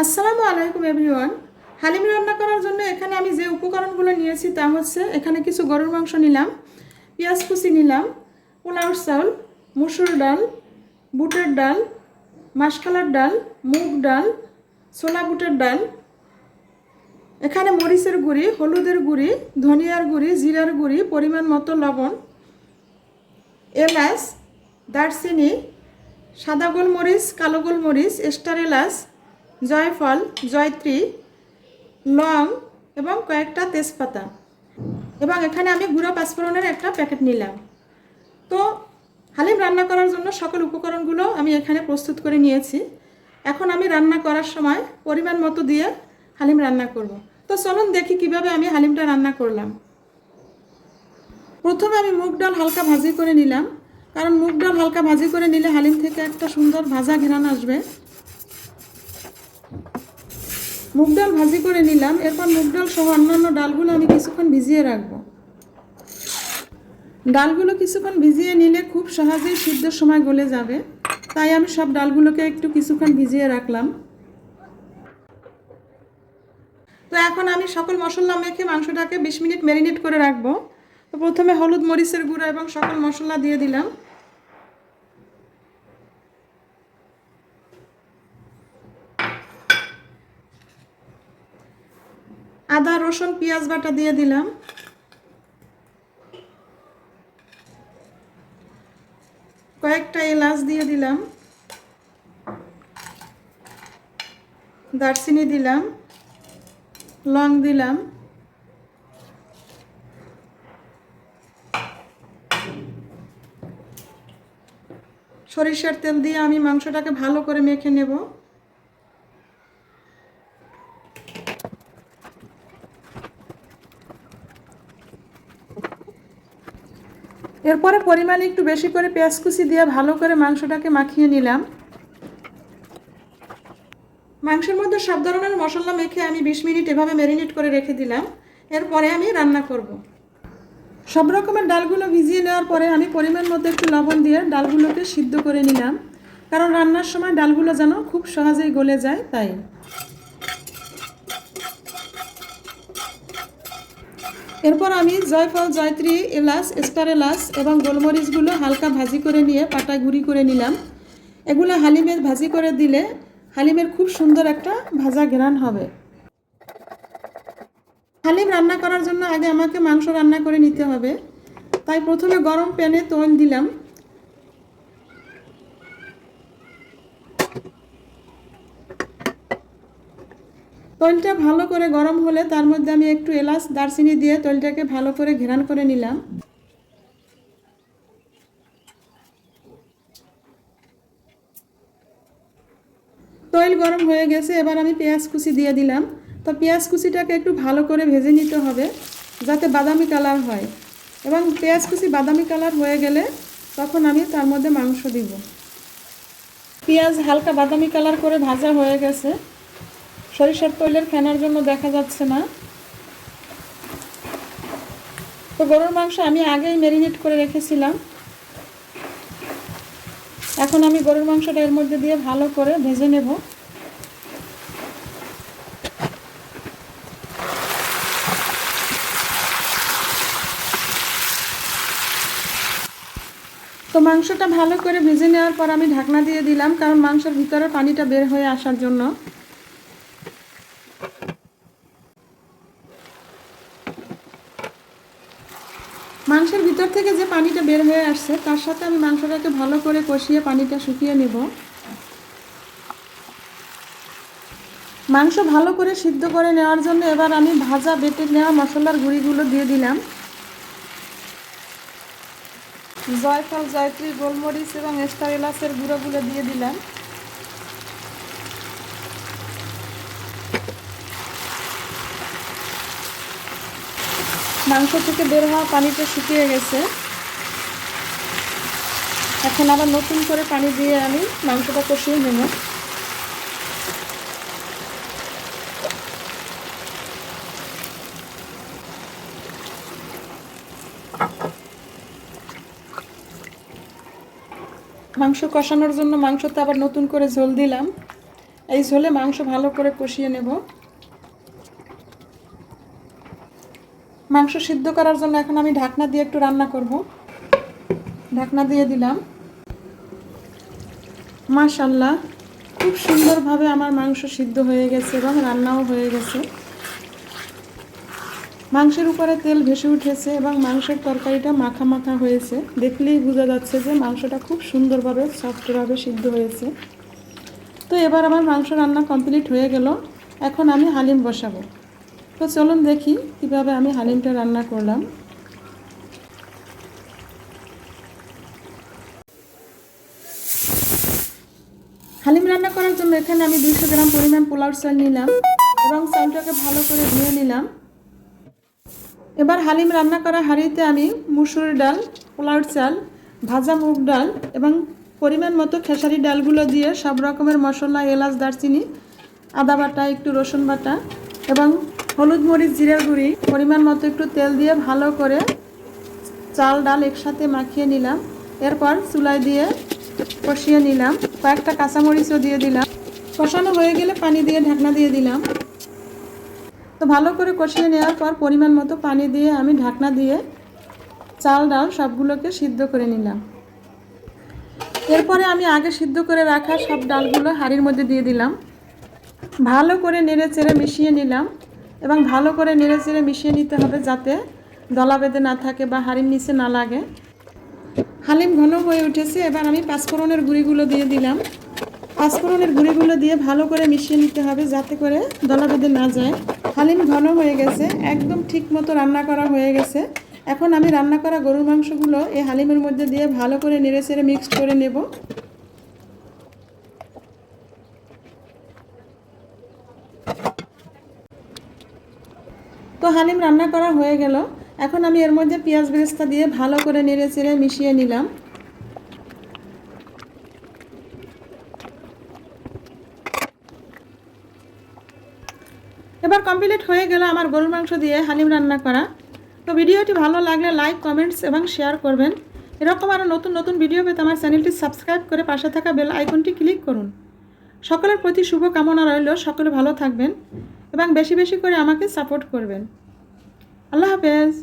আসসালামু আলাইকুম এভরিওয়ান। হালিম রান্না করার জন্য এখানে আমি যে উপকরণগুলো নিয়েছি তা হচ্ছে এখানে কিছু গরুর মাংস নিলাম, পেঁয়াজ কুচি নিলাম, পোলাও চাউল, মসুর ডাল, বুটের ডাল, মাসকলার ডাল, মুগ ডাল, ছোলা বুটের ডাল, এখানে মরিচের গুঁড়ি, হলুদের গুঁড়ি, ধনিয়ার গুঁড়ি, জিরার গুঁড়ি, পরিমাণ মতো লবণ, এলাচ, দারচিনি, সাদা গোলমরিচ, কালো গোলমরিচ, স্টার এলাচ, জয়ফল, জয়ত্রী, লং এবং কয়েকটা তেজপাতা, এবং এখানে আমি গুঁড়ো পাঁচফোড়নের একটা প্যাকেট নিলাম। তো হালিম রান্না করার জন্য সকল উপকরণগুলো আমি এখানে প্রস্তুত করে নিয়েছি। এখন আমি রান্না করার সময় পরিমাণ মতো দিয়ে হালিম রান্না করব। তো চলুন দেখি কিভাবে আমি হালিমটা রান্না করলাম। প্রথমে আমি মুগ ডাল হালকা ভাজি করে নিলাম, কারণ মুগ ডাল হালকা ভাজি করে নিলে হালিম থেকে একটা সুন্দর ভাজা ঘ্রাণ আসবে। মুগ ডাল ভাজি করে নিলাম। এরপর মুগ ডাল সহ অন্যান্য ডালগুলো আমি কিছুক্ষণ ভিজিয়ে রাখবো। ডালগুলো কিছুক্ষণ ভিজিয়ে নিলে খুব সহজেই সিদ্ধর সময় গলে যাবে, তাই আমি সব ডালগুলোকে একটু কিছুক্ষণ ভিজিয়ে রাখলাম। তো এখন আমি সকল মশলা মেখে মাংসটাকে 20 মিনিট ম্যারিনেট করে রাখবো। তো প্রথমে হলুদ, মরিচের গুঁড়ো এবং সকল মশলা দিয়ে দিলাম। আদা, রসুন, পেঁয়াজ বাটা দিয়ে দিলাম। কয়েকটা এলাচ দিয়ে দিলাম, দারচিনি দিলাম, লং দিলাম, সরিষার তেল দিয়ে আমি মাংসটাকে ভালো করে মেখে নেব। এরপরে পরিমাণে একটু বেশি করে পেঁয়াজ কুচি দিয়ে ভালো করে মাংসটাকে মাখিয়ে নিলাম। মাংসের মধ্যে সব ধরনের মশলা মেখে আমি 20 মিনিট এভাবে ম্যারিনেট করে রেখে দিলাম। এরপরে আমি রান্না করব। সব রকমের ডালগুলো ভিজিয়ে নেওয়ার পরে আমি পরিমাণ মতো একটু লবণ দিয়ে ডালগুলোকে সিদ্ধ করে নিলাম, কারণ রান্নার সময় ডালগুলো যেন খুব সহজেই গলে যায় তাই। এরপর আমি জয়ফল, জয়ত্রী, এলাচ, স্টার এলাচ এবং গোলমরিচগুলো হালকা ভাজি করে নিয়ে পাটায় গুঁড়ি করে নিলাম। এগুলো হালিমের ভাজি করে দিলে হালিমের খুব সুন্দর একটা ভাজা ঘ্রাণ হবে। হালিম রান্না করার জন্য আগে আমাকে মাংস রান্না করে নিতে হবে, তাই প্রথমে গরম প্যানে তেল দিলাম। তেলটা ভালো করে গরম হলে তার মধ্যে আমি একটু এলাচ, দারচিনি দিয়ে তেলটাকে ভালো করে ঘ্রাণ করে নিলাম। তেল গরম হয়ে গেছে, এবার আমি পেঁয়াজ কুচি দিয়ে দিলাম। তো পেঁয়াজ কুচিটাকে একটু ভালো করে ভেজে নিতে হবে যাতে বাদামি কালার হয়, এবং পেঁয়াজ কুচি বাদামি কালার হয়ে গেলে তখন আমি তার মধ্যে মাংস দিব। পেঁয়াজ হালকা বাদামি কালার করে ভাজা হয়ে গেছে, সরিষার তেলের ফেনার জন্য দেখা যাচ্ছে না। তো গরুর মাংস আমি আগেই ম্যারিনেট করে রেখেছিলাম। এখন আমি গরুর মাংসটা এর মধ্যে দিয়ে ভালো করে ভেজে নেব। তো মাংসটা ভালো করে ভেজে নেওয়ার পর আমি ঢাকনা দিয়ে দিলাম, কারণ মাংসের ভিতরে পানিটা বের হয়ে আসার জন্য। মাংসের ভিতর থেকে যে পানিটা বের হয়ে আসছে তার সাথে আমি মাংসটাকে ভালো করে কষিয়ে পানিটা শুকিয়ে নেব। মাংস ভালো করে সিদ্ধ করে নেওয়ার জন্য এবার আমি ভাজা বেটে নেওয়া মশলার গুঁড়িগুলো দিয়ে দিলাম। জয়ফল, জয়ত্রী, গোলমরিচ এবং স্টার এলাচের গুঁড়োগুলো দিয়ে দিলাম। মাংস থেকে বের হওয়া পানিটা শুকিয়ে গেছে। এখন আবার নতুন করে পানি দিয়ে আমি মাংসটা কষিয়ে নেব। মাংস কষানোর জন্য মাংসতে আবার নতুন করে ঝোল দিলাম। এই ঝোলে মাংস ভালো করে কষিয়ে নেব। মাংস সিদ্ধ করার জন্য এখন আমি ঢাকনা দিয়ে একটু রান্না করব। ঢাকনা দিয়ে দিলাম। মাশাআল্লাহ, খুব সুন্দরভাবে আমার মাংস সিদ্ধ হয়ে গেছে এবং রান্নাও হয়ে গেছে। মাংসের উপরে তেল ভেসে উঠেছে এবং মাংসের তরকারিটা মাখা মাখা হয়েছে। দেখলেই বোঝা যাচ্ছে যে মাংসটা খুব সুন্দরভাবে সফটভাবে সিদ্ধ হয়েছে। তো এবার আমার মাংস রান্না কমপ্লিট হয়ে গেল। এখন আমি হালিম বসাবো। তো চলুন দেখি কিভাবে আমি হালিমটা রান্না করলাম। হালিম রান্না করার জন্য এখানে আমি 200 গ্রাম পরিমাণ পোলাওর চাল নিলাম এবং চালটাকে ভালো করে ধুয়ে নিলাম। এবার হালিম রান্না করা হাঁড়িতে আমি মুসুর ডাল, পোলাওর চাল, ভাজা মুগ ডাল এবং পরিমাণ মতো খেসারি ডালগুলো দিয়ে সব রকমের মশলা, এলাচ, দারচিনি, আদা বাটা, একটু রসুন বাটা এবং হলুদ, মরিচ, জিরার গুঁড়ি, পরিমাণ মতো একটু তেল দিয়ে ভালো করে চাল ডাল একসাথে মাখিয়ে নিলাম। এরপর চুলায় দিয়ে কষিয়ে নিলাম। কয়েকটা কাঁচামরিচও দিয়ে দিলাম। কষানো হয়ে গেলে পানি দিয়ে ঢাকনা দিয়ে দিলাম। তো ভালো করে কষিয়ে নেওয়ার পর পরিমাণ মতো পানি দিয়ে আমি ঢাকনা দিয়ে চাল ডাল সবগুলোকে সিদ্ধ করে নিলাম। এরপরে আমি আগে সিদ্ধ করে রাখা সব ডালগুলো হাঁড়ির মধ্যে দিয়ে দিলাম। ভালো করে নেড়ে চেড়ে মিশিয়ে নিলাম এবং ভালো করে নেড়ে চেড়ে মিশিয়ে নিতে হবে যাতে দলা বেঁধে না থাকে বা হাঁড়ির নিচে না লাগে। হালিম ঘন হয়ে উঠেছে। এবার আমি পাঁচফোড়নের গুঁড়িগুলো দিয়ে দিলাম। পাঁচফোড়নের গুঁড়িগুলো দিয়ে ভালো করে মিশিয়ে নিতে হবে যাতে করে দলা বেঁধে না যায়। হালিম ঘন হয়ে গেছে, একদম ঠিক মতো রান্না করা হয়ে গেছে। এখন আমি রান্না করা গরুর মাংসগুলো এই হালিমের মধ্যে দিয়ে ভালো করে নেড়ে চেড়ে মিক্সড করে নেব। তো হালিম রান্না করা হয়ে গেল। এখন আমি এর মধ্যে পেঁয়াজ বেরেস্তা দিয়ে ভালো করে নেড়ে চেড়ে মিশিয়ে নিলাম। এবার কমপ্লিট হয়ে গেল আমার গরুর মাংস দিয়ে হালিম রান্না করা। তো ভিডিওটি ভালো লাগলে লাইক, কমেন্টস এবং শেয়ার করবেন। এরকম আরও নতুন নতুন ভিডিও পেতে আমার চ্যানেলটি সাবস্ক্রাইব করে পাশে থাকা বেল আইকনটি ক্লিক করুন। সকলের প্রতি শুভ কামনা রইল। সকলে ভালো থাকবেন এবং বেশি বেশি করে আমাকে সাপোর্ট করবেন। আল্লাহ হাফেজ।